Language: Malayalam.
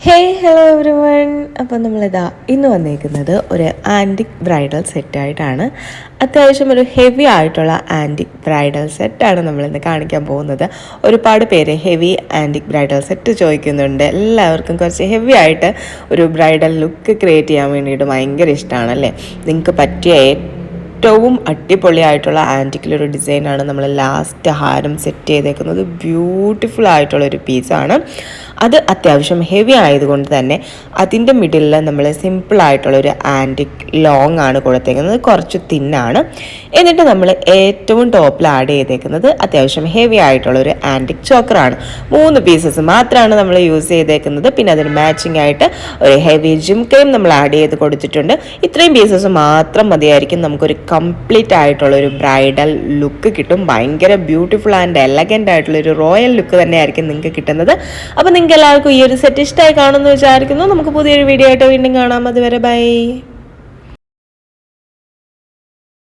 Hello every one. അപ്പോൾ നമ്മളിതാ ഇന്ന് വന്നേക്കുന്നത് ഒരു ആൻറ്റിക് ബ്രൈഡൽ സെറ്റായിട്ടാണ്. അത്യാവശ്യം ഒരു ഹെവി ആയിട്ടുള്ള ആൻറ്റിക് ബ്രൈഡൽ സെറ്റാണ് നമ്മളിന്ന് കാണിക്കാൻ പോകുന്നത്. ഒരുപാട് പേര് ഹെവി ആൻറ്റിക് ബ്രൈഡൽ സെറ്റ് ചോദിക്കുന്നുണ്ട്. എല്ലാവർക്കും കുറച്ച് ഹെവി ആയിട്ട് ഒരു ബ്രൈഡൽ ലുക്ക് ക്രിയേറ്റ് ചെയ്യാൻ വേണ്ടിയിട്ട് ഭയങ്കര ഇഷ്ടമാണല്ലേ. നിങ്ങൾക്ക് പറ്റിയ ഏറ്റവും അടിപൊളിയായിട്ടുള്ള ആൻറ്റിക്കിലൊരു ഡിസൈനാണ് നമ്മൾ ലാസ്റ്റ് ഹാരം സെറ്റ് ചെയ്തേക്കുന്നത്. ബ്യൂട്ടിഫുൾ ആയിട്ടുള്ളൊരു പീസാണ്. അത് അത്യാവശ്യം ഹെവി ആയതുകൊണ്ട് തന്നെ അതിൻ്റെ മിഡിലിൽ നമ്മൾ സിമ്പിളായിട്ടുള്ളൊരു ആൻറ്റിക് ലോങ് ആണ് കൊടുത്തേക്കുന്നത്, കുറച്ച് തിന്നാണ്. എന്നിട്ട് നമ്മൾ ഏറ്റവും ടോപ്പിൽ ആഡ് ചെയ്തേക്കുന്നത് അത്യാവശ്യം ഹെവി ആയിട്ടുള്ളൊരു ആൻറ്റിക് ചോക്കറാണ്. 3 പീസസ് മാത്രമാണ് നമ്മൾ യൂസ് ചെയ്തേക്കുന്നത്. പിന്നെ അതിന് മാച്ചിങ് ആയിട്ട് ഒരു ഹെവി ജിംക്കയും നമ്മൾ ആഡ് ചെയ്ത് കൊടുത്തിട്ടുണ്ട്. ഇത്രയും പീസസ് മാത്രം മതിയായിരിക്കും, നമുക്കൊരു കംപ്ലീറ്റ് ആയിട്ടുള്ളൊരു ബ്രൈഡൽ ലുക്ക് കിട്ടും. ഭയങ്കര ബ്യൂട്ടിഫുൾ ആൻഡ് എലഗൻ്റ് ആയിട്ടുള്ളൊരു റോയൽ ലുക്ക് തന്നെയായിരിക്കും നിങ്ങൾക്ക് കിട്ടുന്നത്. അപ്പോൾ നിങ്ങൾക്ക് എല്ലാവർക്കും ഈ ഒരു സെറ്റ് ഇഷ്ടമായി കാണുമെന്ന് വിചാരിക്കുന്നു. നമുക്ക് പുതിയൊരു വീഡിയോ ആയിട്ട് വീണ്ടും കാണാം. അതുവരെ ബൈ.